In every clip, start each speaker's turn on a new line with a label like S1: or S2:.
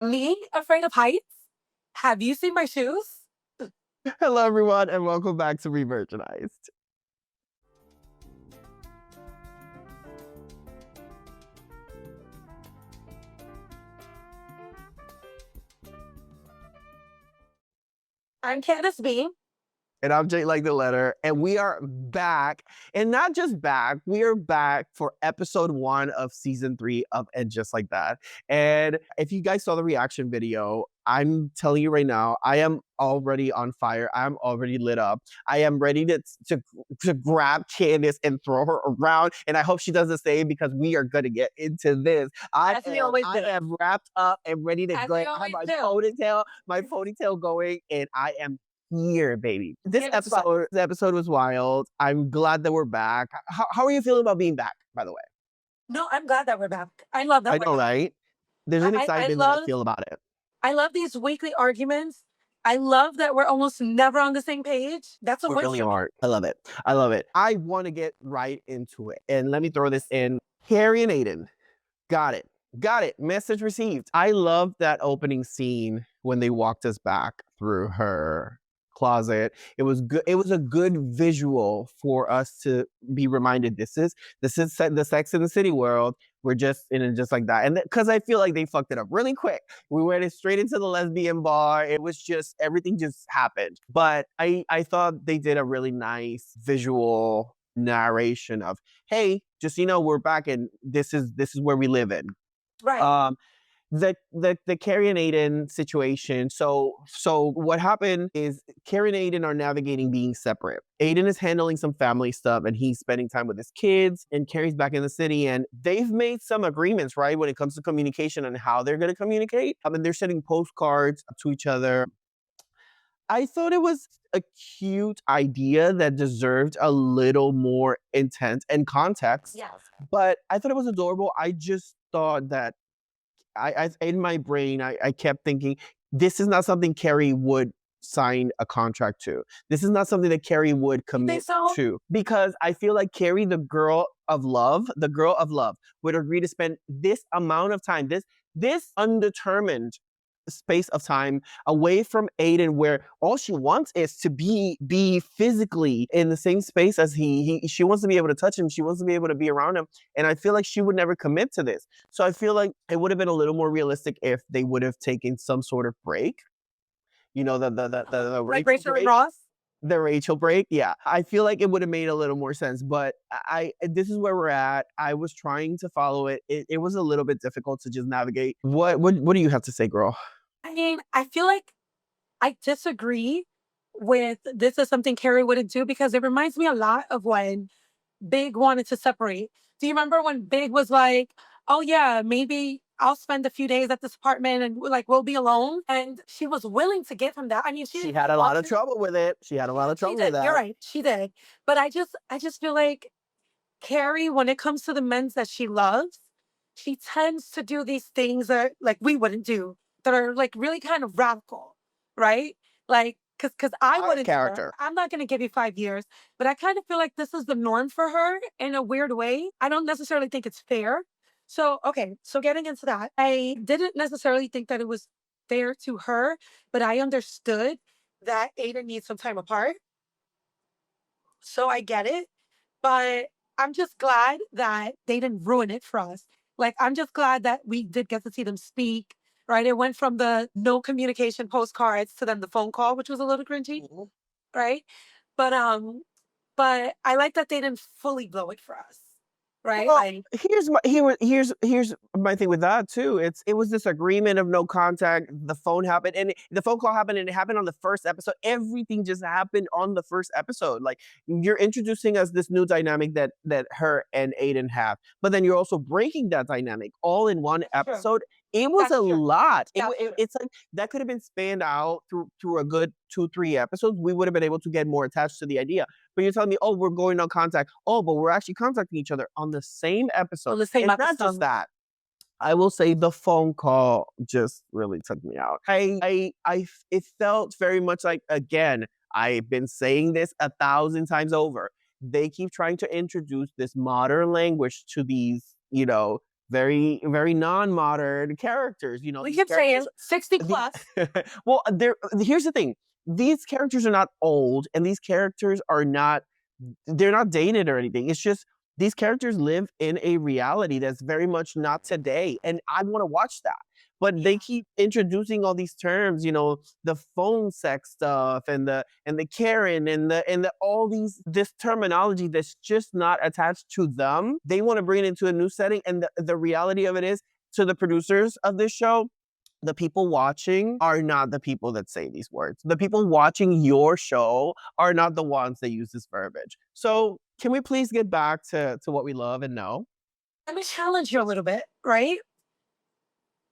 S1: Me, afraid of heights? Have you seen my shoes?
S2: Hello, everyone, and welcome back to Revirginized.
S1: I'm Candice B.
S2: And I'm Jake like the letter, and we are back. And not just back, we are back for episode 1 of season 3 of And Just Like That. And if you guys saw the reaction video, I'm telling you right now, I am already on fire. I'm already lit up. I am ready to grab Candice and throw her around. And I hope she does the same because we are going to get into this. I am wrapped up and ready to go. I have my ponytail going, and I am here, baby. This episode was wild. I'm glad that we're back. How are you feeling about being back, by the way?
S1: No, I'm glad that we're back. I love that.
S2: I know, right? There's an excitement that I feel about it.
S1: I love these weekly arguments. I love that we're almost never on the same page. That's a win.
S2: Really hard. I love it. I love it. I want to get right into it. And let me throw this in. Carrie and Aidan. Got it. Got it. Message received. I love that opening scene when they walked us back through her closet. It was good. It was a good visual for us to be reminded this is the Sex in the City world. We're just in it just like that. And because I feel like they fucked it up really quick. We went straight into the lesbian bar. It was just, everything just happened. But I thought they did a really nice visual narration of, hey, just, we're back and this is where we live in.
S1: Right.
S2: The Carrie and Aidan situation. So what happened is Carrie and Aidan are navigating being separate. Aidan is handling some family stuff and he's spending time with his kids, and Carrie's back in the city, and they've made some agreements, right, when it comes to communication and how they're going to communicate. And they're sending postcards to each other. I thought it was a cute idea that deserved a little more intent and context.
S1: Yes.
S2: But I thought it was adorable. I just thought that I in my brain, I kept thinking, this is not something Carrie would sign a contract to. This is not something that Carrie would commit to. Because I feel like Carrie, the girl of love, would agree to spend this amount of time, this undetermined space of time away from Aidan, where all she wants is to be physically in the same space as she wants to be able to touch him, she wants to be able to be around him, and I feel like she would never commit to this. So I feel like it would have been a little more realistic if they would have taken some sort of break. The
S1: Like Rachel and Ross?
S2: The Rachel break, yeah. I feel like it would have made a little more sense, but this is where we're at. I was trying to follow it. It was a little bit difficult to just navigate. What do you have to say, girl?
S1: I mean, I feel like I disagree with this is something Carrie wouldn't do, because it reminds me a lot of when Big wanted to separate. Do you remember when Big was like, oh yeah, maybe I'll spend a few days at this apartment and like we'll be alone? And she was willing to give him that. I mean,
S2: she had a lot of trouble with it. She had a lot of trouble with that.
S1: You're right. She did. But I just feel like Carrie, when it comes to the men that she loves, she tends to do these things that like we wouldn't do, that are like really kind of radical, right? Like, because I wouldn't.
S2: Character.
S1: I'm not going to give you 5 years, but I kind of feel like this is the norm for her in a weird way. I don't necessarily think it's fair. So, okay, so getting into that, I didn't necessarily think that it was fair to her, but I understood that Ada needs some time apart. So I get it, but I'm just glad that they didn't ruin it for us. Like, I'm just glad that we did get to see them speak, right? It went from the no communication postcards to then the phone call, which was a little cringy, right? But I like that they didn't fully blow it for us, right?
S2: Well,
S1: like,
S2: here's my thing with that too. It was this agreement of no contact. The phone happened, and the phone call happened, and it happened on the first episode. Everything just happened on the first episode. Like, you're introducing us this new dynamic that her and Aidan have, but then you're also breaking that dynamic all in one episode. It was a lot. It's like that could have been spanned out through a good 2-3 episodes. We would have been able to get more attached to the idea. But you're telling me, oh, we're going on contact. Oh, but we're actually contacting each other on the same episode.
S1: On the same
S2: episode. Not just that. I will say the phone call just really took me out. It felt very much like, again, I've been saying this 1,000 times over. They keep trying to introduce this modern language to these, very non-modern characters. You know,
S1: We
S2: these
S1: keep saying
S2: characters.
S1: 60
S2: The,
S1: plus.
S2: well, here's the thing: these characters are not old, and these characters are not they're not dated or anything. It's just these characters live in a reality that's very much not today, and I want to watch that. But they keep introducing all these terms, you know, the phone sex stuff and the Karen and the all these this terminology that's just not attached to them. They want to bring it into a new setting, and the reality of it is, to the producers of this show, the people watching are not the people that say these words. The people watching your show are not the ones that use this verbiage. So, can we please get back to what we love and know?
S1: Let me challenge you a little bit, right?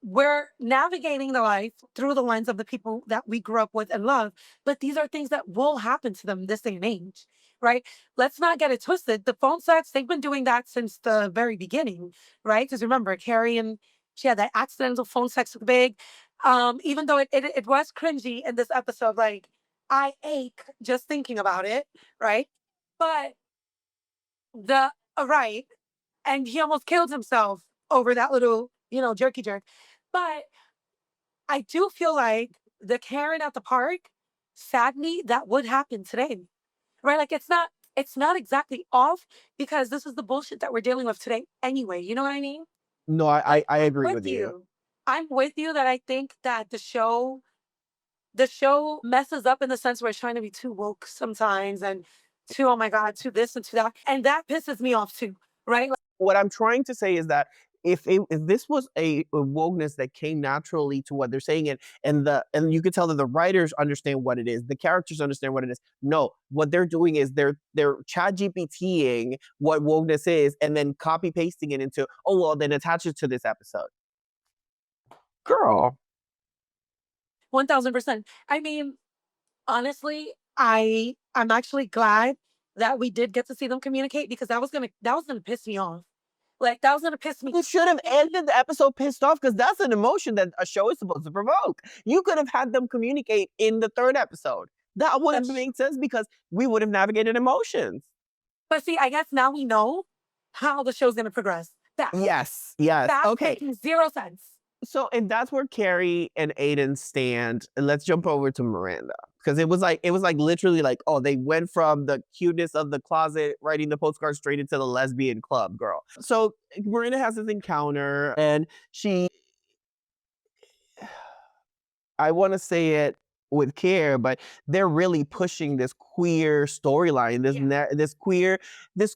S1: We're navigating the life through the lens of the people that we grew up with and love, but these are things that will happen to them this day and age, right? Let's not get it twisted. The phone sex, they've been doing that since the very beginning, right? Because remember, Carrie and she had that accidental phone sex with Big. Even though it was cringy in this episode, like I ache just thinking about it, right? But the right, and he almost killed himself over that little, jerky jerk. But I do feel like the Karen at the park, sadly, that would happen today. Right? Like it's not exactly off because this is the bullshit that we're dealing with today anyway. You know what I mean?
S2: No,
S1: But
S2: I
S1: I'm
S2: agree
S1: with
S2: with you.
S1: you. I'm with you that I think that the show messes up in the sense where it's trying to be too woke sometimes and too, oh my God, to this and to that. And that pisses me off too. Right?
S2: What I'm trying to say is that if this was a wokeness that came naturally to what they're saying, and you could tell that the writers understand what it is, the characters understand what it is. No, what they're doing is they're chat GPTing what wokeness is and then copy pasting it into, oh well, then attach it to this episode. Girl,
S1: 1000%. I mean, honestly, I'm actually glad that we did get to see them communicate because that was gonna piss me off. Like that was gonna piss me.
S2: you should have ended the episode pissed off because that's an emotion that a show is supposed to provoke. You could have had them communicate in the third episode. That would have
S1: That's,
S2: made sense because we would have navigated emotions.
S1: but see, I guess now we know how the show's gonna progress. Fast,
S2: Yes, yes.
S1: fast,
S2: Okay.
S1: making zero sense.
S2: So if that's where Carrie and Aiden stand, let's jump over to Miranda. Because it was like literally like, oh, they went from the cuteness of the closet writing the postcard straight into the lesbian club girl. So Miranda has this encounter and she I want to say it with care, but they're really pushing this queer storyline,
S1: Yeah.
S2: this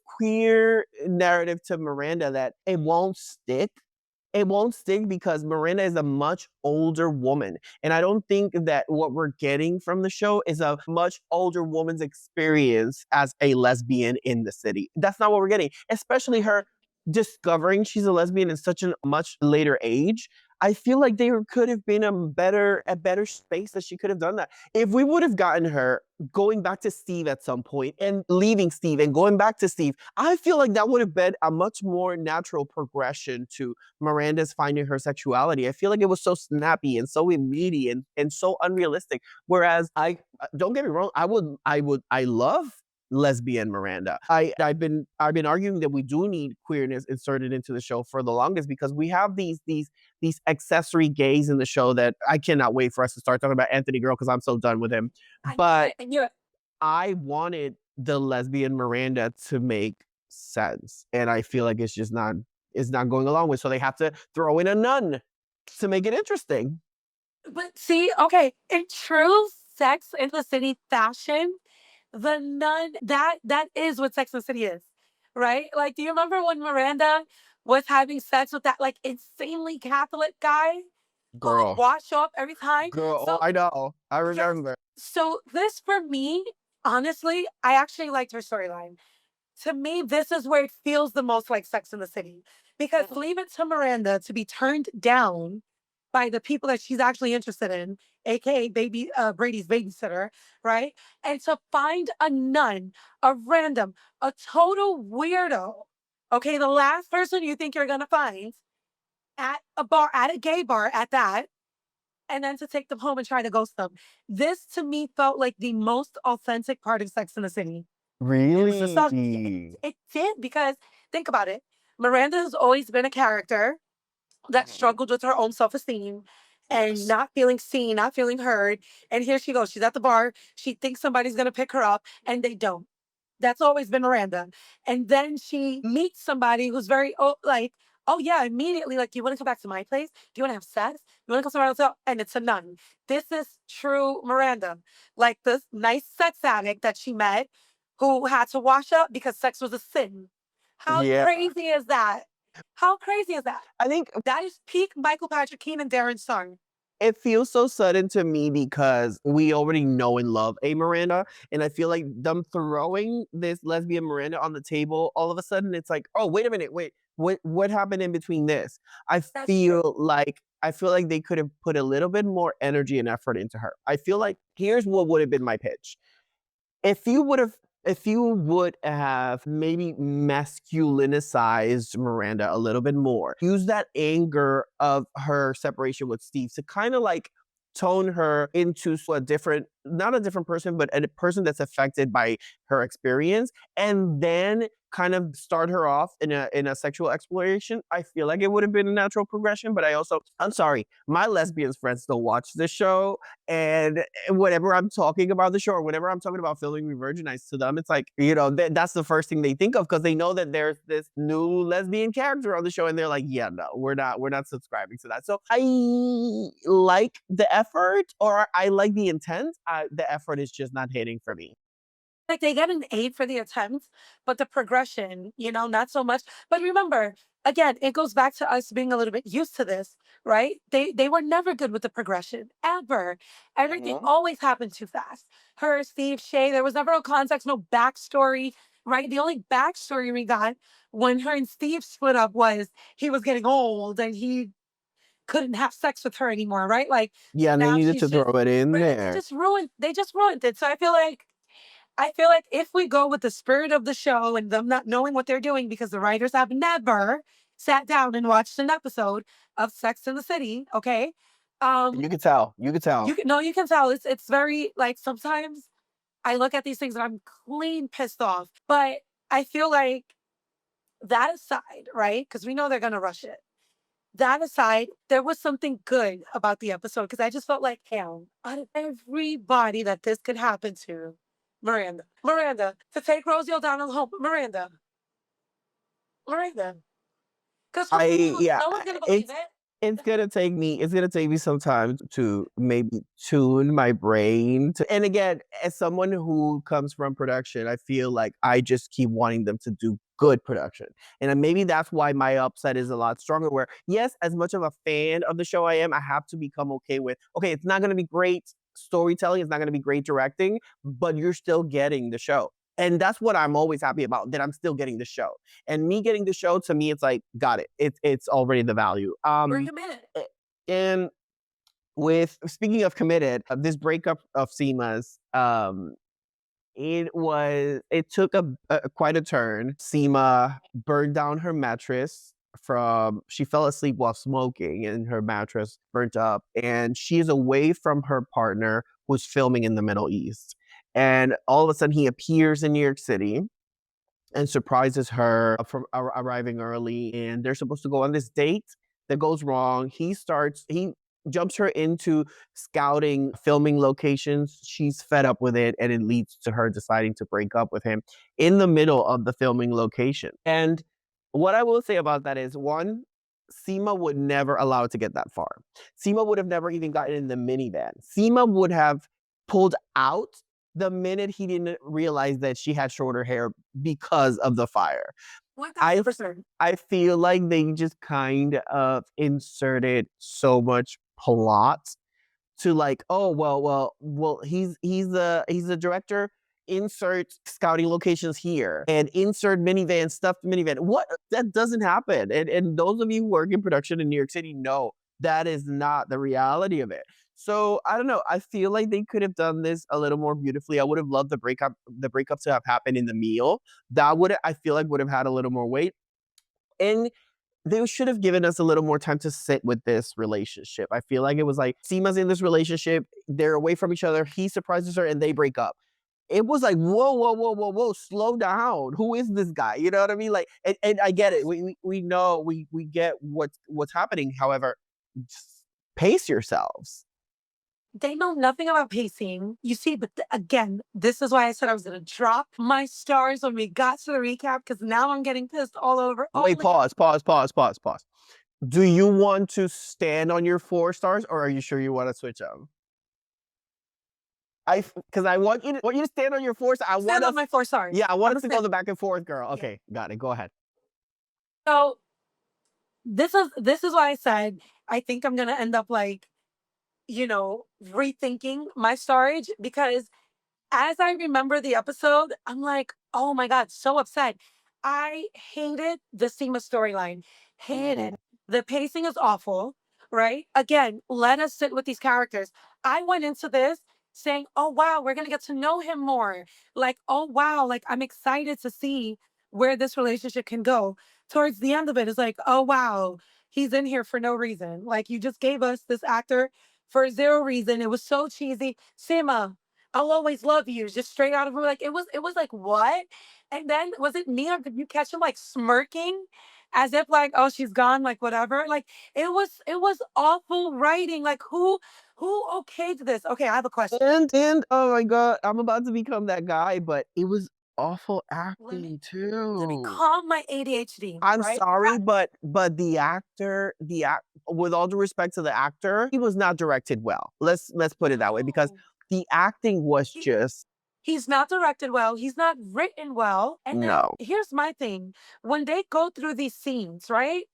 S2: queer narrative to Miranda that it won't stick. It won't stick because Miranda is a much older woman. And I don't think that what we're getting from the show is a much older woman's experience as a lesbian in the city. That's not what we're getting, especially her discovering she's a lesbian in such a much later age. I feel like there could have been a better space that she could have done that. If we would have gotten her going back to Steve at some point and leaving Steve and going back to Steve, I feel like that would have been a much more natural progression to Miranda's finding her sexuality. I feel like it was so snappy and so immediate and so unrealistic. Whereas don't get me wrong, I love lesbian Miranda. I've been arguing that we do need queerness inserted into the show for the longest because we have these accessory gays in the show that I cannot wait for us to start talking about Anthony Girl because I'm so done with him.
S1: I knew
S2: But
S1: it, and you
S2: I wanted the lesbian Miranda to make sense. And I feel like it's not going along with. So they have to throw in a nun to make it interesting.
S1: but see, okay, in true Sex in the City fashion, the nun that is what Sex and the City is, right? Like, do you remember when Miranda was having sex with that like insanely Catholic guy who would
S2: Girl.
S1: wash up every time?
S2: Girl, oh,
S1: So
S2: I know. I
S1: yes,
S2: remember.
S1: so this for me, honestly, I actually liked her storyline. To me, this is where it feels the most like Sex in the City. Because leave it to Miranda to be turned down by the people that she's actually interested in, aka baby Brady's babysitter, right? And to find a nun, a random, a total weirdo. Okay, the last person you think you're gonna find at a bar, at a gay bar at that, and then to take them home and try to ghost them. This to me felt like the most authentic part of Sex in the City. It was the song.
S2: Really?
S1: It did because think about it. Miranda has always been a character that struggled with her own self esteem and not feeling seen, not feeling heard. And here she goes. She's at the bar. She thinks somebody's going to pick her up, and they don't. That's always been Miranda. And then she meets somebody who's very, oh, like, oh, yeah, immediately, like, you want to come back to my place? Do you want to have sex? You want to come somewhere else? And it's a nun. This is true Miranda. Like this nice sex addict that she met who had to wash up because sex was a sin. How
S2: Yeah.
S1: crazy is that? How crazy is that?
S2: I think
S1: That is peak Michael Patrick Keenan Darren's song.
S2: it feels so sudden to me because we already know and love a Miranda, and I feel like them throwing this lesbian Miranda on the table, all of a sudden it's like, oh, wait a minute, wait, what happened in between this?
S1: That's true.
S2: I feel like they could have put a little bit more energy and effort into her. I feel like here's what would have been my pitch. If you would have maybe masculinicized Miranda a little bit more, use that anger of her separation with Steve to kind of like tone her into a different, not a different person, but a person that's affected by her experience, and then kind of start her off in a sexual exploration. I feel like it would have been a natural progression, but I'm sorry, my lesbian friends don't watch this show, and whenever I'm talking about the show or whenever I'm talking about filming Revirginized to them, it's like, that's the first thing they think of because they know that there's this new lesbian character on the show and they're like, yeah, no, we're not subscribing to that. So I like the effort or I like the intent. The effort is just not hitting for me.
S1: Like they get an A for the attempt, but the progression, not so much. But remember, again, it goes back to us being a little bit used to this, right? They were never good with the progression ever. Everything always happened too fast. Her, Steve, Shay, there was never a context, no backstory, right? The only backstory we got when her and Steve split up was he was getting old and he couldn't have sex with her anymore, right? Like
S2: Yeah, and they
S1: now
S2: needed
S1: she's
S2: to throw
S1: just
S2: it in
S1: right.
S2: there.
S1: They just ruined it. So I feel like if we go with the spirit of the show and them not knowing what they're doing because the writers have never sat down and watched an episode of Sex in the City, okay? Um,
S2: You could tell. You could tell.
S1: you can tell it's very like sometimes I look at these things and I'm clean pissed off. But I feel like that aside, right? Because we know they're gonna rush it. That aside, there was something good about the episode because I just felt like, hell, out of everybody that this could happen to, Miranda, to take Rosie O'Donnell home, Miranda. Because who
S2: I
S1: knows?
S2: Yeah,
S1: No one's gonna believe
S2: it's
S1: it.
S2: it's gonna take me some time to maybe tune my brain to, and again, as someone who comes from production, I feel like I just keep wanting them to do good production. And then maybe that's why my upset is a lot stronger where, yes, as much of a fan of the show I am, I have to become okay with, okay, it's not gonna be great storytelling, it's not gonna be great directing, but you're still getting the show. And that's what I'm always happy about, that I'm still getting the show. And me getting the show to me, it's like, got it. It's already the value.
S1: We're committed.
S2: And with speaking of committed, this breakup of Seema's, it took a quite a turn. Seema burned down her mattress from she fell asleep while smoking and her mattress burnt up, and she's away from her partner who's filming in the Middle East. And all of a sudden he appears in New York City and surprises her from arriving early, and they're supposed to go on this date that goes wrong. He jumps her into scouting filming locations. She's fed up with it, and it leads to her deciding to break up with him in the middle of the filming location. And what I will say about that is, one, Seema would never allow it to get that far. Seema would have never even gotten in the minivan. Seema would have pulled out the minute he didn't realize that she had shorter hair because of the fire. I
S1: 1000%.
S2: I feel like they just kind of inserted so much plot to like, oh well, he's the director. Insert scouting locations here and insert minivan, stuffed minivan. What, that doesn't happen. And those of you who work in production in New York City know that is not the reality of it. So I don't know. I feel like they could have done this a little more beautifully. I would have loved the breakup to have happened in the meal. That would, I feel like, would have had a little more weight. And they should have given us a little more time to sit with this relationship. I feel like it was like Seema's in this relationship, they're away from each other, he surprises her, and they break up. it was like, whoa, whoa, whoa, whoa, whoa, slow down. Who is this guy? You know what I mean? Like, and I get it. We know we get what's happening. However, just pace yourselves.
S1: They know nothing about pacing. You see, but again, this is why I said I was going to drop my stars when we got to the recap because now I'm getting pissed all over.
S2: Wait, pause, pause, pause, pause, pause. Do you want to stand on your 4 stars, or are you sure you want to switch them? Because I want you to stand on your 4 stars. I
S1: Stand
S2: want
S1: on
S2: us.
S1: my 4 stars.
S2: Yeah, I want
S1: I'm
S2: us to
S1: gonna
S2: go the back and forth, girl.
S1: Yeah.
S2: Okay, got it. Go ahead.
S1: So this is why I said I think I'm gonna end up like, rethinking my storage because as I remember the episode, I'm like, oh my God, so upset. I hated the Seema storyline. Hated. The pacing is awful, right? Again, let us sit with these characters. I went into this saying, oh wow, we're gonna get to know him more. Like, oh wow, like I'm excited to see where this relationship can go. Towards the end of it, it's like, oh wow, he's in here for no reason. Like you just gave us this actor for zero reason. It was so cheesy. Seema, I'll always love you. Just straight out of her. Like it was like what? And then was it me or did you catch him like smirking as if like, oh, she's gone, like whatever? Like it was awful writing. Like who okayed this? Okay, I have a question.
S2: And oh my god, I'm about to become that guy, but it was awful
S1: Let me
S2: acting
S1: let me
S2: too.
S1: calm my ADHD,
S2: I'm
S1: right?
S2: sorry, but the actor, with all due respect to the actor, he was not directed well. Let's put it that way because
S1: No.
S2: the acting was
S1: He,
S2: just
S1: he's not directed well. He's not written well. And then
S2: no.
S1: here's my thing. When they go through these scenes, right?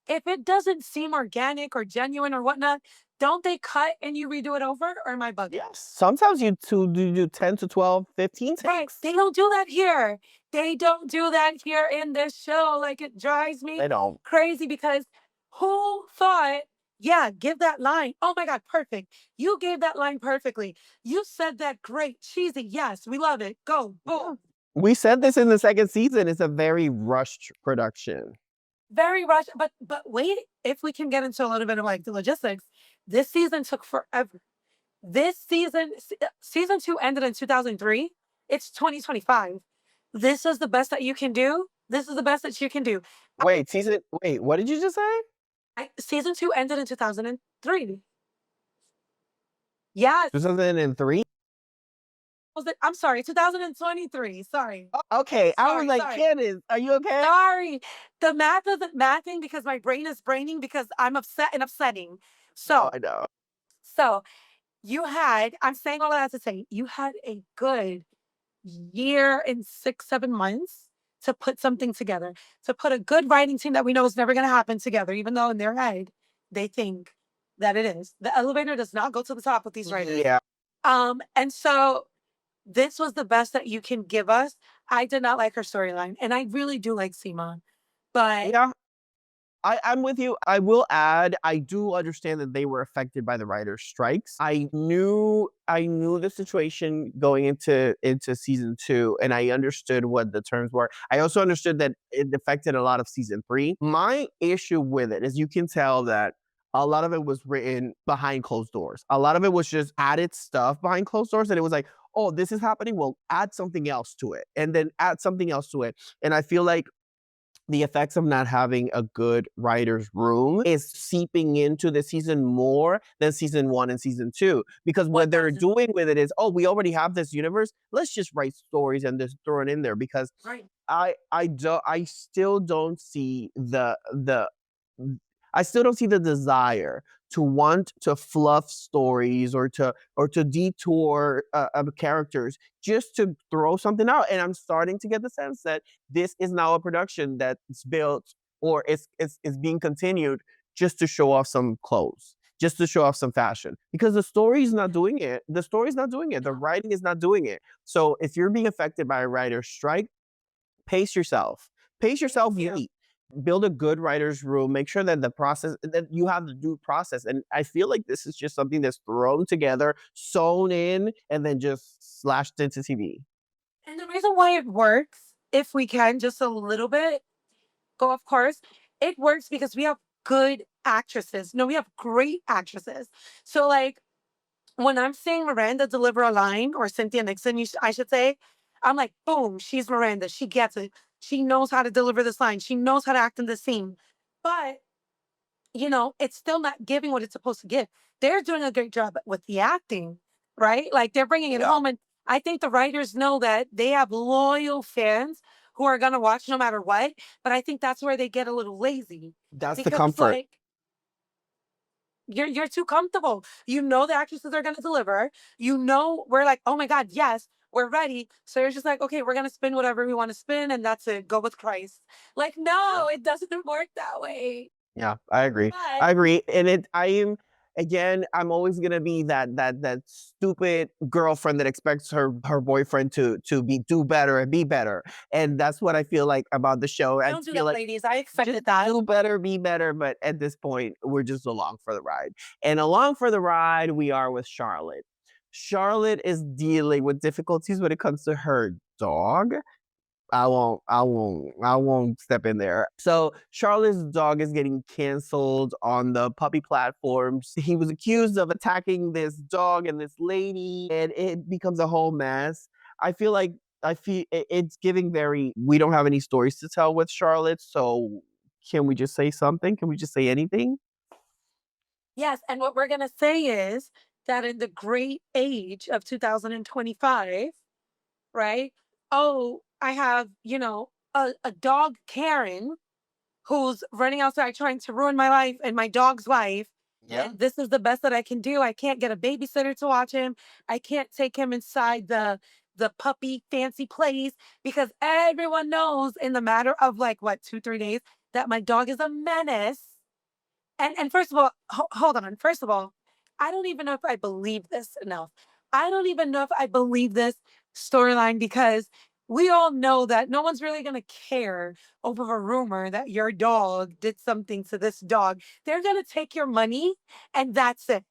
S1: If it doesn't seem organic or genuine or whatnot, don't they cut and you redo it over? Or am I bugging?
S2: Yes. Sometimes you do 10 to 12, 15
S1: Right.
S2: takes.
S1: They don't do that here. They don't do that here in this show. Like it drives me
S2: They don't.
S1: crazy because who thought, yeah, give that line. Oh my God, perfect. You gave that line perfectly. You said that great, cheesy. Yes, we love it. Go,
S2: Yeah.
S1: boom.
S2: We said this in the second season. It's a very rushed production.
S1: Very rushed. But wait, if we can get into a little bit of like the logistics, this season took forever. This season, season 2 ended in 2003. It's 2025. This is the best that you can do. This is the best that you can do.
S2: Wait, what did you just say?
S1: Season 2 ended in 2003. Yes.
S2: 2003?
S1: I'm sorry, 2023. Sorry.
S2: Okay, I was
S1: Sorry,
S2: like,
S1: sorry.
S2: Candice, are you okay?
S1: Sorry. The math isn't mathing because my brain is braining because I'm upset and upsetting.
S2: No,
S1: So,
S2: I know.
S1: so I'm saying all of that to say, you had a good year and 6, 7 months to put something together, to put a good writing team that we know is never going to happen together, even though in their head they think that it is. The elevator does not go to the top with these writers.
S2: Yeah.
S1: And so this was the best that you can give us. I did not like her storyline, and I really do like Seema, but
S2: Yeah, I'm with you. I will add, I do understand that they were affected by the writers' strikes. I knew the situation going into season 2, and I understood what the terms were. I also understood that it affected a lot of season 3. My issue with it is you can tell that a lot of it was written behind closed doors. A lot of it was just added stuff behind closed doors, and it was like, oh, this is happening. Well, add something else to it, and then add something else to it. And I feel like the effects of not having a good writer's room is seeping into the season more than season 1 and season 2. Because what they're
S1: 1000.
S2: doing with it is, oh, we already have this universe. Let's just write stories and just throw it in there. Because
S1: Right.
S2: I still don't see I still don't see the desire to want to fluff stories or to detour characters just to throw something out. And I'm starting to get the sense that this is now a production that's built or is being continued just to show off some clothes, just to show off some fashion, because the story is not doing it. The story is not doing it. The writing is not doing it. So if you're being affected by a writer's strike, pace yourself. Pace yourself.
S1: Yeah.
S2: Build a good writer's room. Make sure that the process that you have the due process. And I feel like this is just something that's thrown together, sewn in, and then just slashed into TV.
S1: And the reason why it works, if we can just a little bit go off course, it works because we have good actresses. No, we have great actresses. So like when I'm seeing Miranda deliver a line, or Cynthia Nixon, I should say, I'm like, boom, she's Miranda. She gets it. She knows how to deliver this line. She knows how to act in the scene. But, it's still not giving what it's supposed to give. They're doing a great job with the acting, right? Like they're bringing it
S2: Yeah.
S1: home. And I think the writers know that they have loyal fans who are going to watch no matter what. But I think that's where they get a little lazy
S2: That's the
S1: because it's
S2: comfort.
S1: like, you're too comfortable. You know the actresses are gonna deliver. We're like, oh my God, yes, we're ready. So you're just like, okay, we're gonna spin whatever we want to spin, and that's it. Go with Christ. Like, no, it doesn't work that way.
S2: Yeah, I agree.
S1: But
S2: I agree. And I am, again, I'm always gonna be that stupid girlfriend that expects her boyfriend to do better and be better. And that's what I feel like about the show. I
S1: don't do
S2: feel
S1: that,
S2: like
S1: ladies. I
S2: just
S1: expected that.
S2: do better, be better. But at this point, we're just along for the ride. And along for the ride, we are with Charlotte. Charlotte is dealing with difficulties when it comes to her dog. I won't step in there. So Charlotte's dog is getting canceled on the puppy platforms. He was accused of attacking this dog and this lady, and it becomes a whole mess. It's giving very, we don't have any stories to tell with Charlotte, so can we just say something? Can we just say anything?
S1: Yes, and what we're gonna say is that in the great age of 2025, right? Oh, I have, a dog Karen who's running outside trying to ruin my life and my dog's life.
S2: Yeah.
S1: And this is the best that I can do. I can't get a babysitter to watch him. I can't take him inside the puppy fancy place because everyone knows in the matter of like what 2 3 days that my dog is a menace. And first of all, hold on. First of all, I don't even know if I believe this enough. I don't even know if I believe this storyline because we all know that no one's really going to care over a rumor that your dog did something to this dog. They're going to take your money and that's it.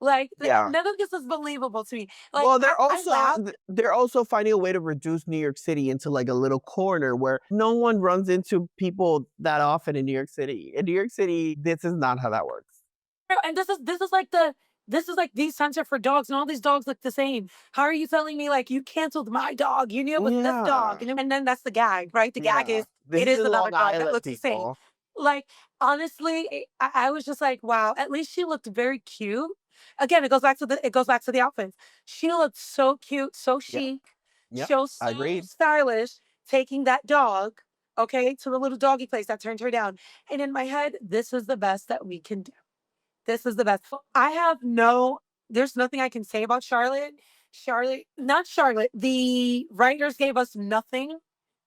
S1: Like
S2: Yeah.
S1: none of this is believable to me. Like
S2: Well,
S1: I laugh.
S2: they're also finding a way to reduce New York City into like a little corner where no one runs into people that often in New York City. In New York City, this is not how that works.
S1: And this is like the center for dogs, and all these dogs look the same. How are you telling me like you canceled my dog? You knew it was this
S2: Yeah.
S1: dog, and then that's the gag, right? The gag
S2: Yeah.
S1: is
S2: This
S1: it
S2: is
S1: is
S2: in
S1: another
S2: Long
S1: dog that
S2: Island,
S1: looks the same.
S2: people.
S1: Like honestly, I was just like, wow. At least she looked very cute. Again, it goes back to the outfits. She looked so cute, so
S2: Yeah.
S1: chic,
S2: Yep.
S1: so
S2: I
S1: so
S2: agreed.
S1: stylish, taking that dog, okay, to the little doggy place that turned her down. And in my head, this is the best that we can do. This is the best. There's nothing I can say about Charlotte. Not Charlotte. The writers gave us nothing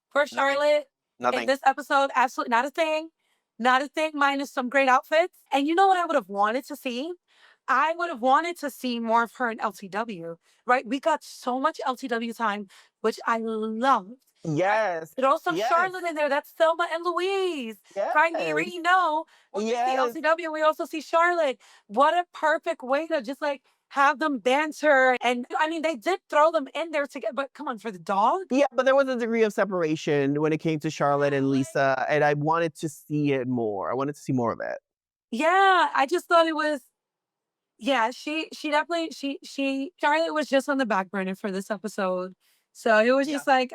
S1: for
S2: Nothing.
S1: Charlotte in
S2: Nothing.
S1: this episode. Absolutely not a thing. Not a thing, minus some great outfits. And you know what I would have wanted to see? I would have wanted to see more of her in LTW, right? We got so much LTW time, which I loved. Right?
S2: Yes.
S1: Throw some
S2: Yes.
S1: Charlotte in there. That's Thelma and Louise. Cry me,
S2: Yes.
S1: no. When we see
S2: Yes.
S1: LCW, we also see Charlotte. What a perfect way to just like have them banter. And I mean, they did throw them in there together, but come on, for the dog?
S2: Yeah, but there was a degree of separation when it came to Charlotte and Lisa, and I wanted to see it more. I wanted to see more of it.
S1: Yeah, I just thought it was. Yeah, she definitely she Charlotte was just on the back burner for this episode, so it was
S2: Yeah.
S1: just like,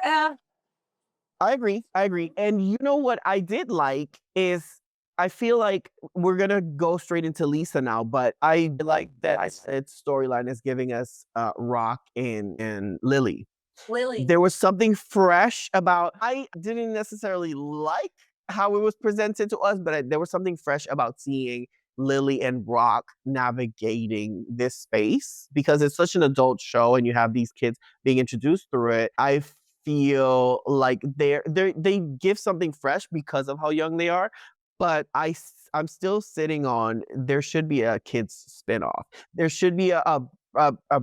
S2: I agree. I agree. And you know what I did like is I feel like we're gonna go straight into Lisa now, but I like that I said storyline is giving us Rock and Lily.
S1: Lily.
S2: There was something fresh about I didn't necessarily like how it was presented to us, but there was something fresh about seeing Lily and Brock navigating this space because it's such an adult show and you have these kids being introduced through it. I feel like they give something fresh because of how young they are, but I'm still sitting on there should be a kids spinoff. There should be a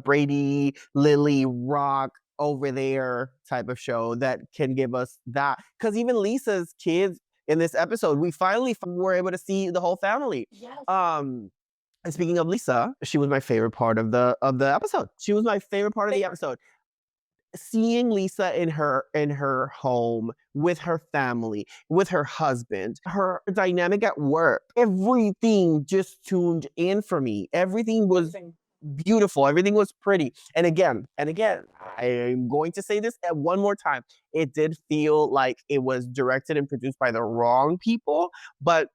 S2: Brady, Lily, Rock over there type of show that can give us that. Because even Lisa's kids in this episode, we finally were able to see the whole family.
S1: Yes.
S2: And speaking of Lisa, she was my favorite part of the episode. She was my favorite part of the episode. Seeing Lisa in her home with her family, with her husband, her dynamic at work, everything just tuned in for me. Everything was beautiful. Everything was pretty. And again, I'm going to say this one more time. It did feel like it was directed and produced by the wrong people, but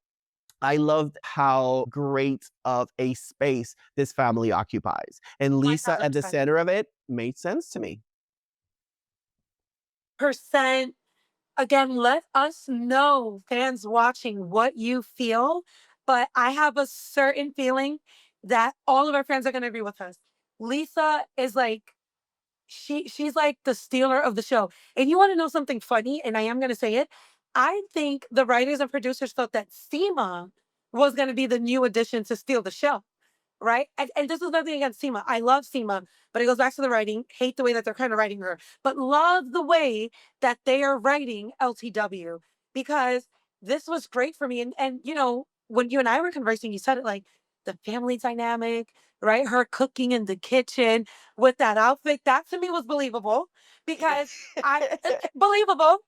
S2: I loved how great of a space this family occupies. And Lisa at the
S1: 1000%.
S2: center of it made sense to me.
S1: Percent. Again, let us know, fans watching, what you feel. But I have a certain feeling that all of our fans are going to agree with us. Lisa is like, she's like the stealer of the show. And you want to know something funny? And I am going to say it. I think the writers and producers thought that Seema was going to be the new addition to steal the show, right? And this is nothing against Seema. I love Seema, but it goes back to the writing. Hate the way that they're kind of writing her, but love the way that they are writing LTW, because this was great for me. And you know, when you and I were conversing, you said it like the family dynamic, right? Her cooking in the kitchen with that outfit, that to me was believable because believable,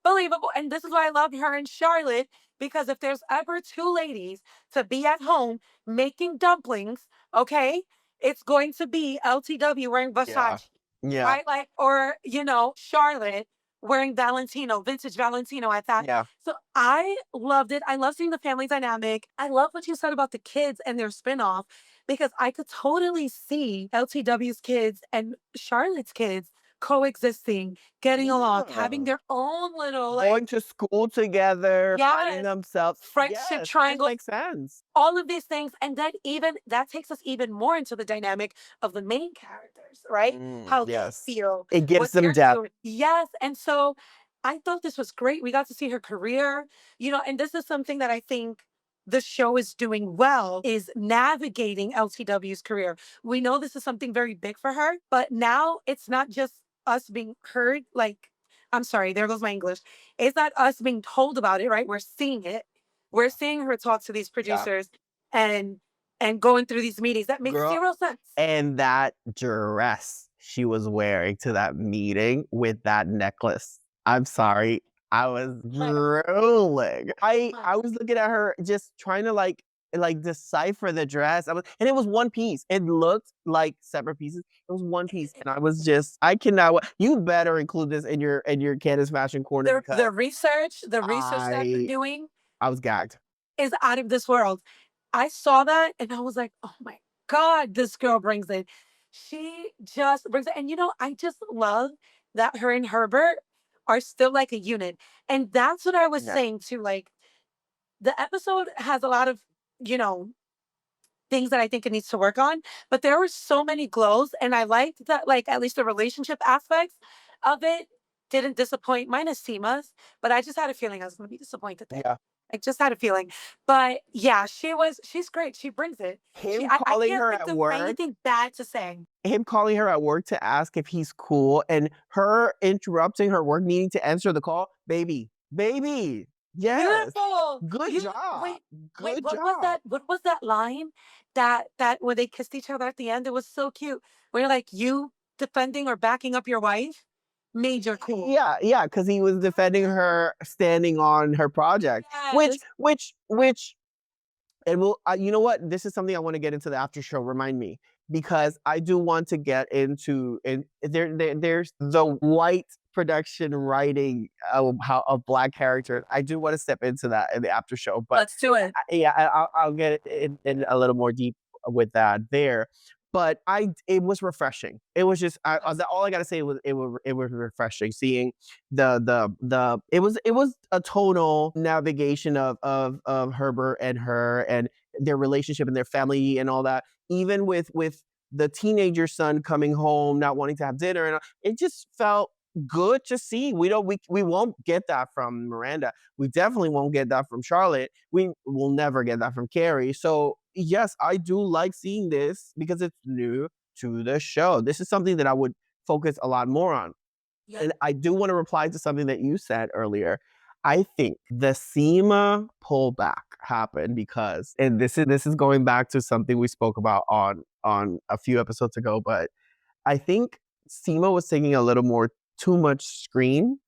S1: believable. And this is why I love her and Charlotte, because if there's ever two ladies to be at home making dumplings, okay, it's going to be LTW wearing
S2: Yeah.
S1: Versace,
S2: Yeah.
S1: right? Like, or, you know, Charlotte wearing Valentino, vintage Valentino at that.
S2: Yeah.
S1: So I loved it. I love seeing the family dynamic. I love what you said about the kids and their spinoff, because I could totally see LTW's kids and Charlotte's kids coexisting, getting along, having
S2: Yeah.
S1: their own little like,
S2: Going to school together, finding
S1: yes,
S2: themselves.
S1: friendship
S2: Yes, it just
S1: triangle,
S2: makes sense.
S1: all of these things. And then even that takes us even more into the dynamic of the main characters, right? How they
S2: Yes.
S1: feel,
S2: It gives
S1: what
S2: them
S1: they're
S2: depth.
S1: doing. Yes. And so I thought this was great. We got to see her career, you know, and this is something that I think the show is doing well, is navigating LTW's career. We know this is something very big for her, but now it's not just us being heard, like, I'm sorry, there goes my English. It's not us being told about it, right? We're seeing it. We're seeing her talk to these
S2: Yeah.
S1: producers and going through these meetings. That makes
S2: Girl,
S1: zero sense.
S2: and that dress she was wearing to that meeting with that necklace. I'm sorry. I was
S1: My
S2: drooling. I
S1: God.
S2: was looking at her just trying to like decipher the dress. And it was one piece. It looked like separate pieces. It was one piece. And I was just I cannot you better include this in your Candice fashion corner because
S1: The research that they're
S2: I
S1: doing
S2: I was gagged.
S1: is out of this world. I saw that and I was like, oh my God, this girl brings it. She just brings it. And you know, I just love that her and Herbert are still like a unit. And that's what I was
S2: Yeah.
S1: saying too. Like, the episode has a lot of, you know, things that I think it needs to work on. But there were so many glows, and I liked that, like, at least the relationship aspects of it didn't disappoint, minus Seema's. But I just had a feeling I was going to be disappointed there.
S2: Yeah.
S1: I just had a feeling. But yeah, she's great. She brings it.
S2: Him
S1: I
S2: calling
S1: can't
S2: her
S1: think
S2: at
S1: of
S2: work
S1: anything bad to say.
S2: him calling her at work to ask if he's cool and her interrupting her work meeting to answer the call. Baby, baby. Yes.
S1: Beautiful.
S2: Good
S1: You
S2: job.
S1: wait,
S2: Good job.
S1: what was that line that when they kissed each other at the end? It was so cute. Where you're like, you defending or backing up your wife, major cool.
S2: Yeah, yeah, because he was defending her standing on her project,
S1: Yes.
S2: which and we'll you know what? This is something I want to get into the after show. Remind me because I do want to get into and there's the white production writing of how of black characters. I do want to step into that in the after show, but
S1: Let's do it.
S2: yeah, I'll get in a little more deep with that there. But it was refreshing. It was just all I gotta say was it was refreshing seeing it was a tonal navigation of Herbert and her and their relationship and their family and all that. Even with the teenager son coming home not wanting to have dinner and it just felt good to see. We won't get that from Miranda. We definitely won't get that from Charlotte. We will never get that from Carrie. So yes, I do like seeing this because it's new to the show. This is something that I would focus a lot more on.
S1: Yeah.
S2: And I do want to reply to something that you said earlier. I think the Seema pullback happened because, and this is going back to something we spoke about on a few episodes ago, but I think Seema was taking a little more too much screen.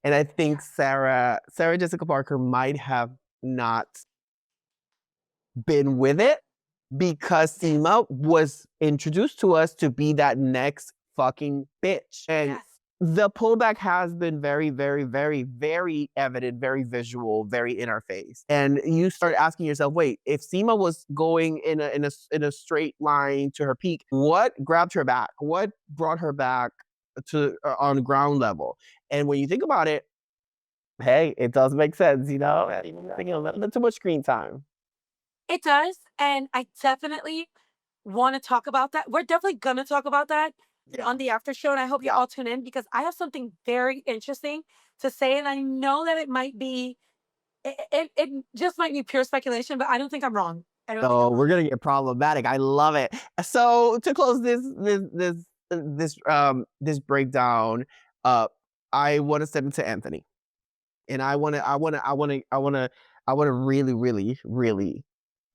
S2: And I think Sarah Jessica Parker might have not been with it. because Seema was introduced to us to be that next fucking bitch. And
S1: Yes.
S2: the pullback has been very, very, very, very evident, very visual, very in our face. And you start asking yourself, wait, if Seema was going in a straight line to her peak, what grabbed her back? What brought her back to on ground level? And when you think about it, hey, it does make sense, you know? Thinking a little bit too much screen time.
S1: It does. And I definitely want to talk about that. We're definitely going to talk about that
S2: Yeah.
S1: on the after show. And I hope you all tune in because I have something very interesting to say. And I know that it might be, it just might be pure speculation, but I don't think I'm wrong. I don't think
S2: So
S1: I'm
S2: we're
S1: wrong.
S2: gonna get problematic. I love it. So to close this breakdown, uh, I want to step into Anthony, and I want to really, really, really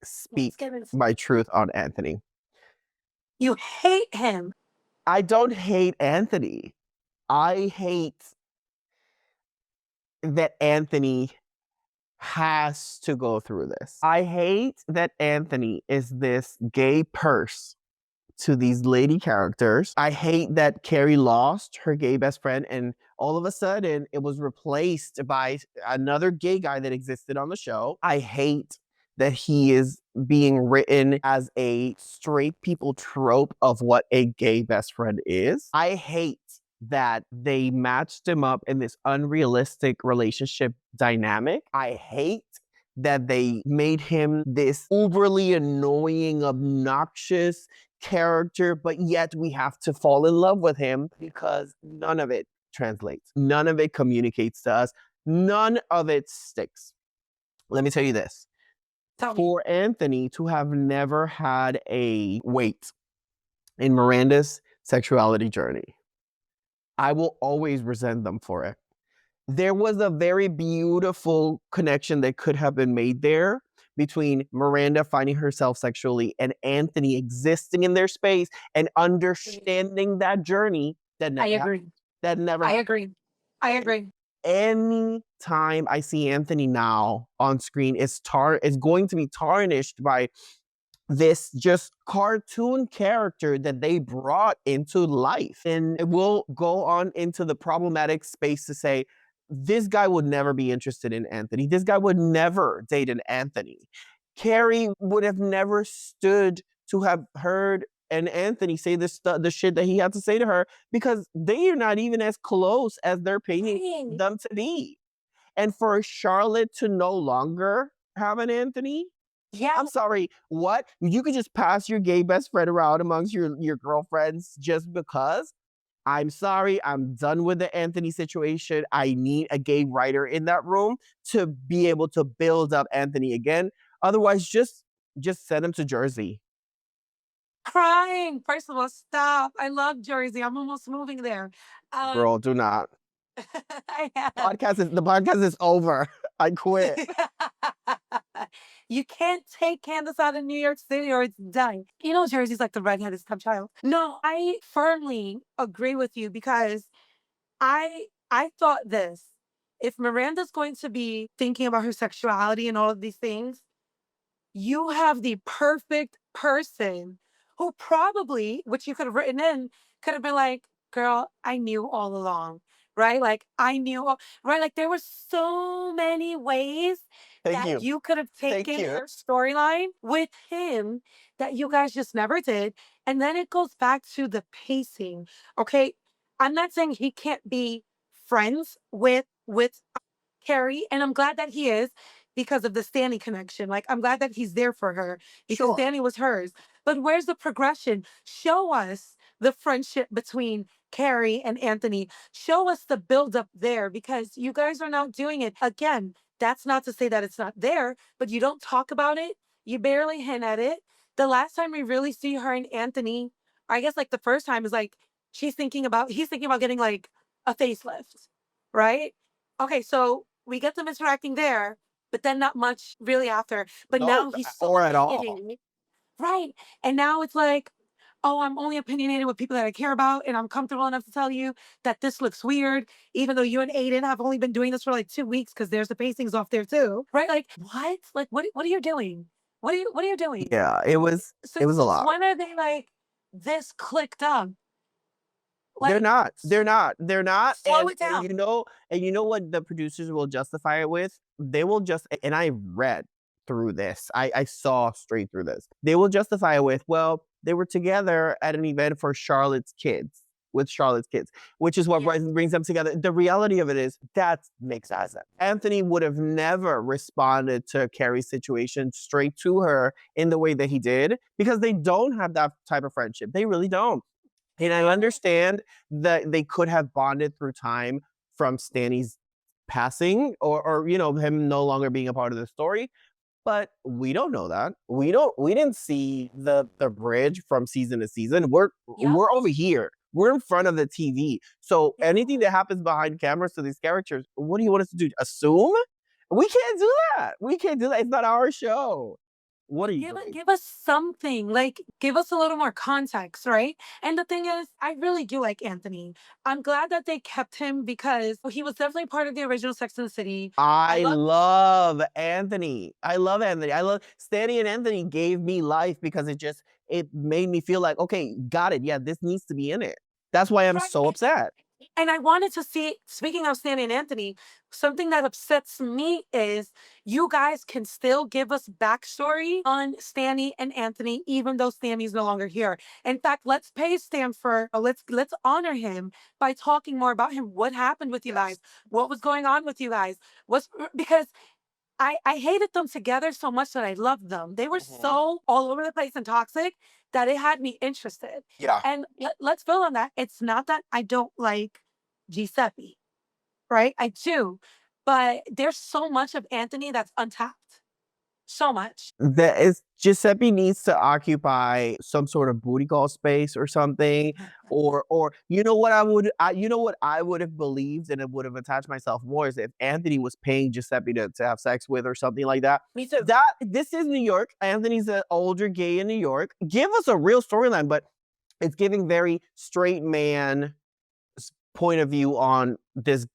S1: Let's
S2: speak
S1: get into
S2: my truth on Anthony.
S1: You hate him.
S2: I don't hate Anthony. I hate that Anthony has to go through this. I hate that Anthony is this gay purse to these lady characters. I hate that Carrie lost her gay best friend and all of a sudden it was replaced by another gay guy that existed on the show. I hate that he is being written as a straight people trope of what a gay best friend is. I hate that they matched him up in this unrealistic relationship dynamic. I hate that they made him this uberly annoying, obnoxious character, but yet we have to fall in love with him because none of it translates. None of it communicates to us. None of it sticks. Let me tell you this.
S1: Tell me.
S2: For Anthony to have never had a weight in Miranda's sexuality journey, I will always resent them for it. There was a very beautiful connection that could have been made there between Miranda finding herself sexually and Anthony existing in their space and understanding that journey that
S1: I
S2: never happened.
S1: agree.
S2: That never
S1: I
S2: happened.
S1: agree. I agree.
S2: Any time I see Anthony now on screen, it's going to be tarnished by this just cartoon character that they brought into life. And it will go on into the problematic space to say, this guy would never be interested in Anthony. This guy would never date an Anthony. Carrie would have never stood to have heard an Anthony say the shit that he had to say to her because they are not even as close as they're painting them to be. And for Charlotte to no longer have an Anthony,
S1: Yeah.
S2: I'm sorry, what? You could just pass your gay best friend around amongst your girlfriends just because? I'm sorry, I'm done with the Anthony situation. I need a gay writer in that room to be able to build up Anthony again. Otherwise, just send him to Jersey.
S1: Crying. First of all, stop. I love Jersey. I'm almost moving there.
S2: Girl, do not.
S1: I have.
S2: The podcast is over. I quit.
S1: You can't take Candice out of New York City or it's done. You know, Jersey's like the redheaded stepchild. No, I firmly agree with you because I thought this. If Miranda's going to be thinking about her sexuality and all of these things, you have the perfect person who probably, which you could have written in, could have been like, girl, I knew all along, right? Like, I knew, right? Like, there were so many ways
S2: Thank
S1: that
S2: you.
S1: you could have
S2: Thank
S1: taken
S2: you.
S1: her storyline with him that you guys just never did. And then it goes back to the pacing, okay? I'm not saying he can't be friends with Carrie, and I'm glad that he is because of the Stanley connection. Like, I'm glad that he's there for her because
S2: Sure.
S1: Stanley was hers. But where's the progression? Show us the friendship between Carrie and Anthony. Show us the buildup there because you guys are not doing it. Again, that's not to say that it's not there, but you don't talk about it. You barely hint at it. The last time we really see her and Anthony, I guess like the first time is like he's thinking about getting like a facelift, right? Okay, so we get them interacting there, but then not much really after. But
S2: No,
S1: now he's so
S2: or at all.
S1: hitting, right? And now it's like, oh, I'm only opinionated with people that I care about, and I'm comfortable enough to tell you that this looks weird, even though you and Aiden have only been doing this for like 2 weeks because there's the pacings off there too, right? Like what? Like what are you doing? what are you doing?
S2: Yeah, it was a
S1: Since
S2: lot.
S1: when are they like this clicked up?
S2: They're
S1: Like,
S2: not. They're not.
S1: slow
S2: And,
S1: it
S2: and
S1: down.
S2: you know what the producers will justify it with? They will just and I read through this. I saw straight through this. They will justify it with, well, they were together at an event for Charlotte's kids, with Charlotte's kids, which is what
S1: Yeah.
S2: brings them together. The reality of it is that makes sense. Anthony would have never responded to Carrie's situation straight to her in the way that he did because they don't have that type of friendship. They really don't. And I understand that they could have bonded through time from Stanny's passing or him no longer being a part of the story, but we don't know that. We didn't see the bridge from season to season.
S1: Yep.
S2: We're over here. We're in front of the TV. So
S1: Yeah.
S2: anything that happens behind cameras to these characters, what do you want us to do? Assume? We can't do that. We can't do that. It's not our show. What are
S1: But
S2: you doing?
S1: give us something, like give us a little more context, right? And the thing is, I really do like Anthony. I'm glad that they kept him because he was definitely part of the original Sex and the City. I
S2: I
S1: love
S2: love Anthony. I love Anthony. I love Stanny and Anthony gave me life because it made me feel like, okay, got it. Yeah, this needs to be in it. That's why I'm so
S1: right.
S2: upset.
S1: And I wanted to see, speaking of Stanley and Anthony, something that upsets me is you guys can still give us backstory on Stanley and Anthony, even though Stanley's no longer here. In fact, let's pay Stanford, let's honor him by talking more about him. What happened with you guys? What was going on with you guys? What's because I hated them together so much that I loved them. They were
S2: Mhm.
S1: so all over the place and toxic that it had me interested.
S2: Yeah.
S1: And let's build on that. It's not that I don't like Giuseppe, right? I do, but there's so much of Anthony that's untapped. So much.
S2: That is Giuseppe needs to occupy some sort of booty call space or something, or you know what I would have believed and it would have attached myself more is if Anthony was paying Giuseppe to have sex with or something like that.
S1: Me too.
S2: That this is New York. Anthony's an older gay in New York. Give us a real storyline, but it's giving very straight man point of view on this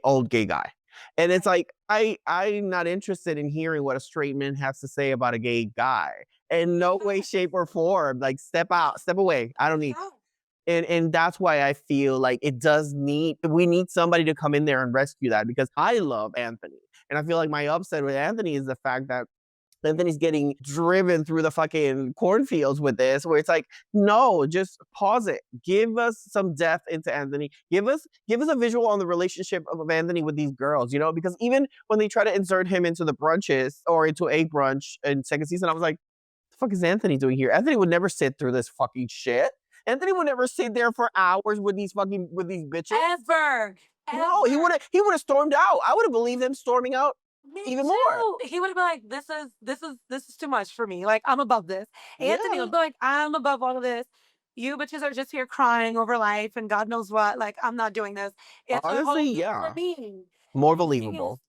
S2: old gay guy. And it's like I'm not interested in hearing what a straight man has to say about a gay guy. In no way, shape, or form. Like step out, step away. I don't need
S1: Yeah.
S2: and that's why I feel like we need somebody to come in there and rescue that because I love Anthony. And I feel like my upset with Anthony is the fact that and then he's getting driven through the fucking cornfields with this, where it's like, no, just pause it. Give us some depth into Anthony. Give us a visual on the relationship of Anthony with these girls, because even when they try to insert him into the brunches or into a brunch in second season, I was like, the fuck is Anthony doing here? Anthony would never sit through this fucking shit. Anthony would never sit there for hours with these bitches.
S1: Ever.
S2: No, he would
S1: Ever.
S2: have he would have stormed out. I would have believed him storming out
S1: Me
S2: even more.
S1: too. He would have been like, this is too much for me. Like, I'm above this. Anthony
S2: Yeah.
S1: would be like, I'm above all of this. You bitches are just here crying over life and God knows what. Like, I'm not doing this. It's a
S2: Honestly,
S1: whole thing for
S2: yeah.
S1: me.
S2: More
S1: And the thing is,
S2: believable.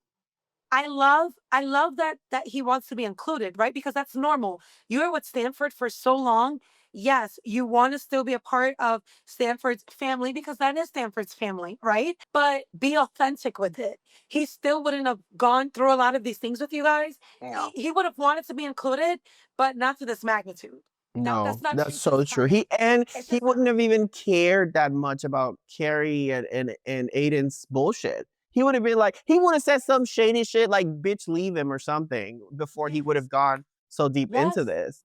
S1: I love that he wants to be included, right? Because that's normal. You were with Stanford for so long. Yes, you want to still be a part of Stanford's family because that is Stanford's family, right? But be authentic with it. He still wouldn't have gone through a lot of these things with you guys.
S2: Yeah.
S1: He would have wanted to be included, but not to this magnitude. That's
S2: No,
S1: not
S2: that's
S1: true for his
S2: so true.
S1: time. It's
S2: He
S1: just not.
S2: wouldn't have even cared that much about Carrie and Aiden's bullshit. He would have said some shady shit like bitch leave him or something before he would
S1: Yes.
S2: have gone so deep into
S1: Yes.
S2: this.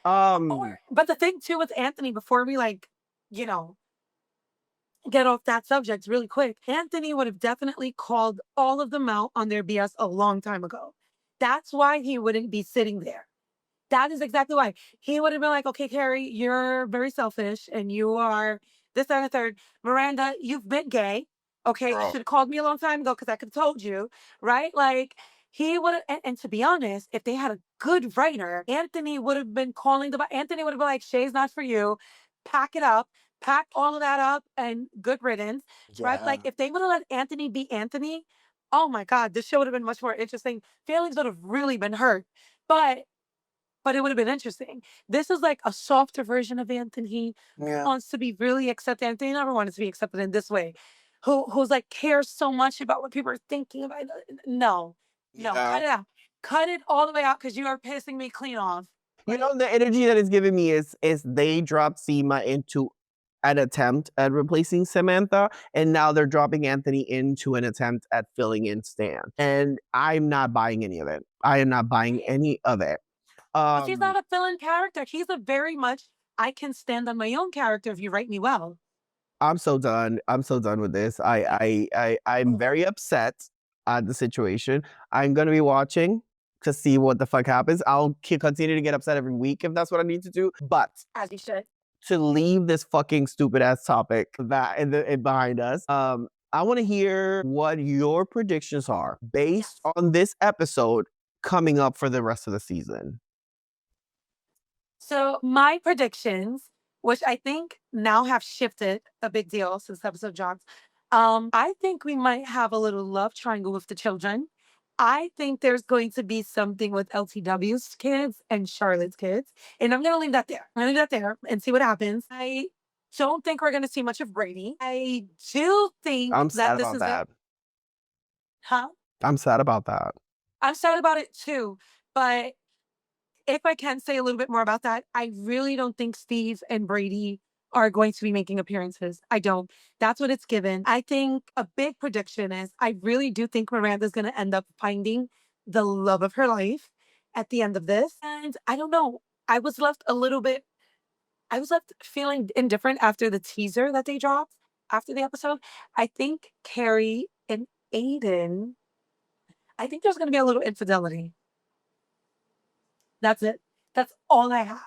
S2: Um
S1: But the thing too with Anthony, before we you know, get off that subject really quick. Anthony would have definitely called all of them out on their BS a long time ago. That's why he wouldn't be sitting there. That is exactly why. He would have been like, okay, Carrie, you're very selfish and you are this, that, and the third. Miranda, you've been gay. Okay, you
S2: Bro.
S1: should have called me a long time ago because I could have told you, right? Like, he would have, and to be honest, if they had a good writer, Anthony would have been calling the, Anthony would have been like, Shay's not for you. Pack it up, pack all of that up, and good riddance, right? Like,
S2: Yeah.
S1: if they would have let Anthony be Anthony, oh my God, this show would have been much more interesting. Feelings would have really been hurt. But it would have been interesting. This is like a softer version of Anthony who
S2: Yeah.
S1: wants to be really accepted. Anthony never wanted to be accepted in this way. Who's like cares so much about what people are thinking about. No, no,
S2: Yeah.
S1: cut it out. cut it all the way out because you are pissing me clean off.
S2: You know, the energy that it's giving me is they dropped Seema into an attempt at replacing Samantha, and now they're dropping Anthony into an attempt at filling in Stan. And I'm not buying any of it. I am not buying any of it.
S1: But he's not a villain character. He's a very much I can stand on my own character if you write me well.
S2: I'm so done. I'm so done with this. I'm very upset at the situation. I'm gonna be watching to see what the fuck happens. I'll continue to get upset every week if that's what I need to do. But
S1: As you should.
S2: to leave this fucking stupid ass topic that in behind us, I want to hear what your predictions are based on this episode coming up for the rest of the season.
S1: So my predictions, which I think now have shifted a big deal since the episode dropped. I think we might have a little love triangle with the children. I think there's going to be something with LTW's kids and Charlotte's kids. And I'm gonna leave that there. I'm gonna leave that there and see what happens. I don't think we're gonna see much of Brady. I do think
S2: I'm
S1: that
S2: sad
S1: this
S2: about
S1: is
S2: that.
S1: huh?
S2: I'm sad about that.
S1: I'm sad about it too. But if I can say a little bit more about that, I really don't think Steve and Brady are going to be making appearances. I don't. That's what it's given. I think a big prediction is I really do think Miranda's going to end up finding the love of her life at the end of this. And I don't know. I was left a little bit, I was left feeling indifferent after the teaser that they dropped after the episode. I think Carrie and Aidan, I think there's going to be a little infidelity. That's it. That's all I have.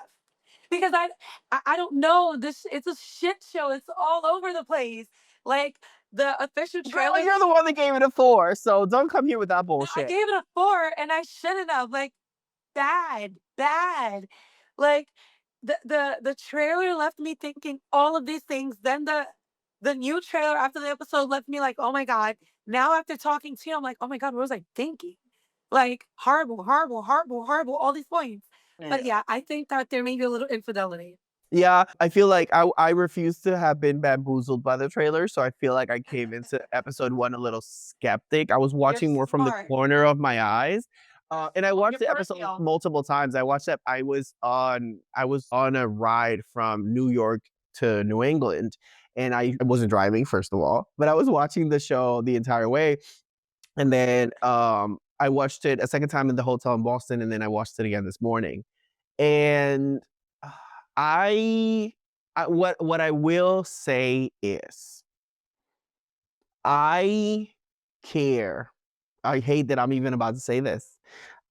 S1: Because I don't know. This it's a shit show. It's all over the place. Like the official trailer.
S2: Well, you're the one that gave it a 4, so don't come here with that
S1: I
S2: bullshit.
S1: gave it a 4 and I shouldn't have. Like bad, bad. Like the trailer left me thinking all of these things. Then the new trailer after the episode left me like, oh my God. Now after talking to you, I'm like, oh my God, what was I thinking? Like horrible, horrible, horrible, horrible, all these points. But yeah, I think that there may be a little infidelity.
S2: Yeah, I feel like I refuse to have been bamboozled by the trailer, so I feel like I came into episode 1 a little skeptic. I was watching more from the
S1: Smart.
S2: corner of my eyes. And I watched the
S1: You're
S2: episode
S1: Scorpio.
S2: multiple times. I watched that I was on a ride from New York to New England, and I wasn't driving, first of all, but I was watching the show the entire way. And then I watched it a second time in the hotel in Boston, and then I watched it again this morning. And uh, what I will say is I care. I hate that I'm even about to say this.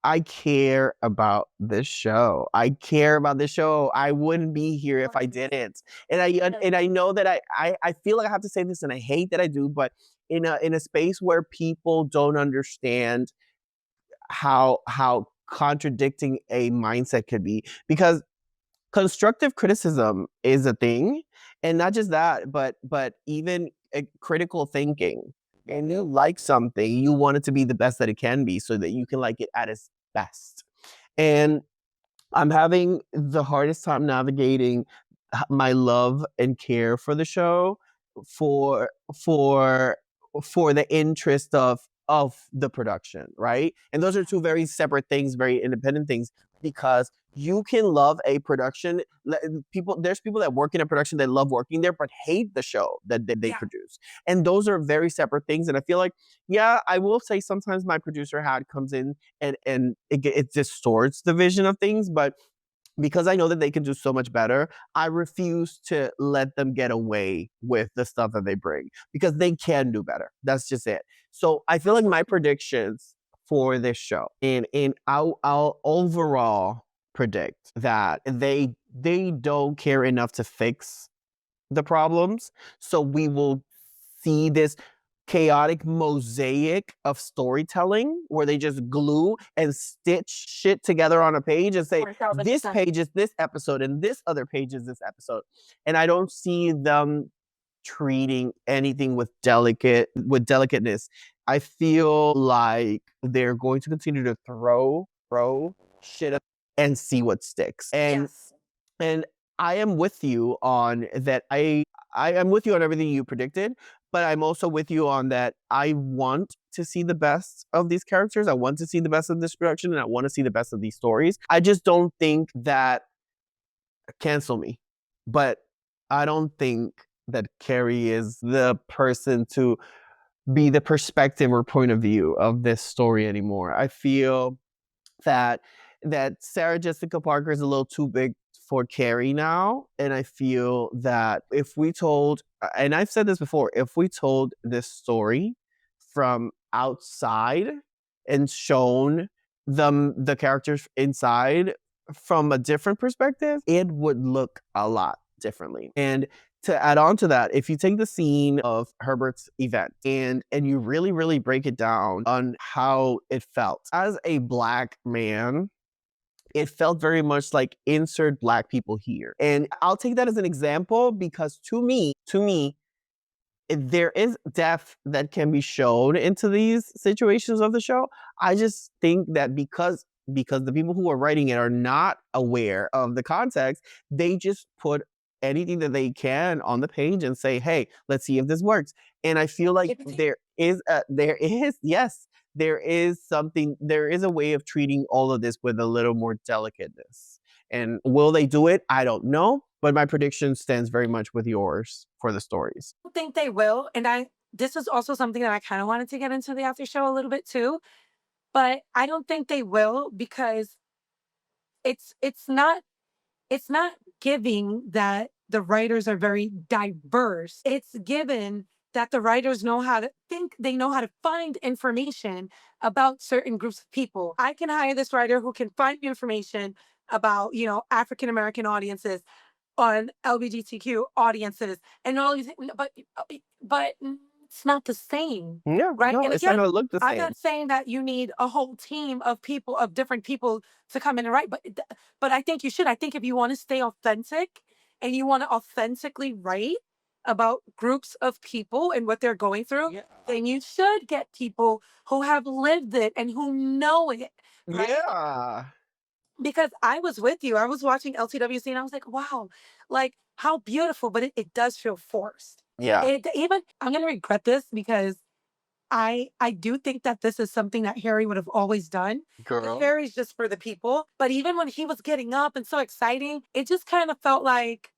S2: I care about this show. I care about this show. I wouldn't be here if I didn't. And I know that I feel like I have to say this, and I hate that I do, but in a space where people don't understand how contradicting a mindset could be, because constructive criticism is a thing, and not just that, but even critical thinking. And you like something, you want it to be the best that it can be so that you can like it at its best. And I'm having the hardest time navigating my love and care for the show for for for the interest of the production, right? And those are two very separate things, very independent things, because you can love a production. There's people that work in a production that love working there, but hate the show that they produce. And those are very separate things. And I feel like, yeah, I will say sometimes my producer hat comes in and it distorts the vision of things, but because I know that they can do so much better, I refuse to let them get away with the stuff that they bring, because they can do better. That's just it. So I feel like my predictions for this show, and I'll overall predict that they don't care enough to fix the problems. So we will see this chaotic mosaic of storytelling where they just glue and stitch shit together on a page and say, this page is this episode and this other page is this episode. And I don't see them treating anything with delicateness. I feel like they're going to continue to throw shit and see what sticks. And I am with you on that. I am with you on everything you predicted, but I'm also with you on that. I want to see the best of these characters. I want to see the best of this production, and I want to see the best of these stories. I just don't think that cancel me, but I don't think that Carrie is the person to be the perspective or point of view of this story anymore. I feel that Sarah Jessica Parker is a little too big for Carrie now, and I feel that if we told, and I've said this before, if we told this story from outside and shown them the characters inside from a different perspective, it would look a lot differently. And to add on to that, if you take the scene of Herbert's event and you really break it down on how it felt as a Black man, it felt very much like insert Black people here. And I'll take that as an example because to me, there is depth that can be shown into these situations of the show. I just think that because the people who are writing it are not aware of the context, they just put anything that they can on the page and say, "Hey, let's see if this works." And I feel like there is something, there is a way of treating all of this with a little more delicateness. And will they do it? I don't know, but my prediction stands very much with yours for the stories.
S1: I think they will. And this is also something that I kind of wanted to get into the after show a little bit too, but I don't think they will because it's not it's not giving that the writers are very diverse. It's given that the writers know how to think, they know how to find information about certain groups of people. I can hire this writer who can find information about, African American audiences, on LGBTQ audiences, and all these, but it's not the same,
S2: Yeah,
S1: right?
S2: no,
S1: And
S2: it's not
S1: again,
S2: gonna look the
S1: I'm
S2: same.
S1: not saying that you need a whole team of people, of different people, to come in and write, but I think you should. I think if you want to stay authentic and you want to authentically write about groups of people and what they're going through,
S2: Yeah.
S1: then you should get people who have lived it and who know it, right?
S2: Yeah.
S1: Because I was with you. I was watching LTWC and I was like, wow, like how beautiful, but it does feel forced.
S2: Yeah.
S1: It even I'm gonna regret this because I do think that this is something that Harry would have always done. Because
S2: Girl.
S1: Harry's just for the people. But even when he was getting up and so exciting, it just kind of felt like,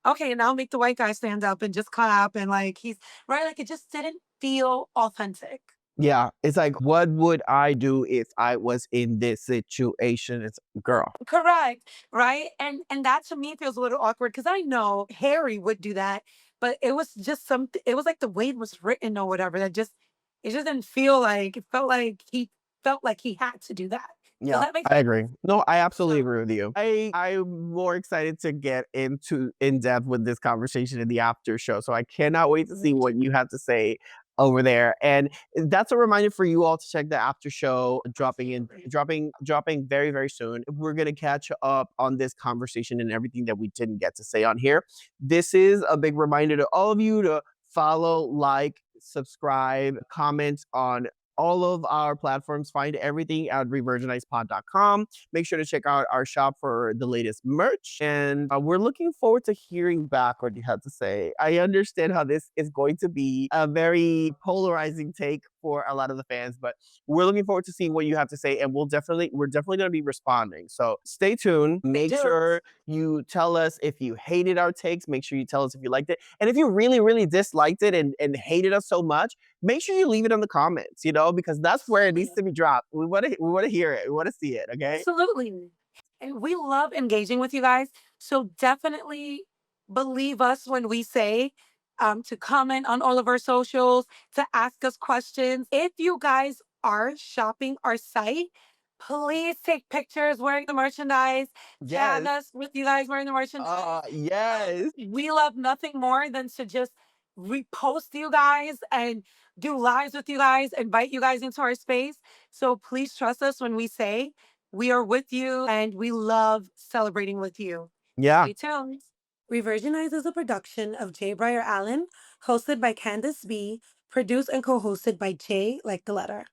S1: okay, now make the white guy stand up and just clap and like he's right. Like it just didn't feel authentic.
S2: Yeah, it's like, what would I do if I was in this situation? It's girl.
S1: Correct, right? And that to me feels a little awkward because I know Harry would do that, but it was just something. It was like the way it was written or whatever. It just didn't feel like it felt like he had to do that. Does
S2: Yeah,
S1: that make
S2: I
S1: sense?
S2: agree. No, I absolutely
S1: So
S2: agree with you. I'm more excited to get into in depth with this conversation in the after show. So I cannot wait to see what you have to say over there. And that's a reminder for you all to check the after show
S1: absolutely.
S2: dropping very soon. We're gonna catch up on this conversation and everything that we didn't get to say on here. This is a big reminder to all of you to follow, like, subscribe, comment on all of our platforms. Find everything at revirginizedpod.com. Make sure to check out our shop for the latest merch. And we're looking forward to hearing back what you have to say. I understand how this is going to be a very polarizing take for a lot of the fans, but we're looking forward to seeing what you have to say. And we're definitely going to be responding. So stay tuned.
S1: They
S2: Make
S1: do.
S2: sure you tell us if you hated our takes. Make sure you tell us if you liked it. And if you really disliked it and hated us so much, make sure you leave it in the comments, because that's where it needs
S1: Absolutely.
S2: to be dropped. We want to hear it. We want to see it. Okay.
S1: Absolutely. And we love engaging with you guys. So definitely believe us when we say to comment on all of our socials, to ask us questions. If you guys are shopping our site, please take pictures wearing the merchandise. Tag
S2: Yes.
S1: us with you guys wearing the merchandise.
S2: Yes.
S1: We love nothing more than to just repost you guys and do lives with you guys, invite you guys into our space. So please trust us when we say we are with you and we love celebrating with you.
S2: Yeah.
S1: Stay tuned. Revirginized is a production of J. Breyer Allen, hosted by Candice B, produced and co hosted by J, like the letter.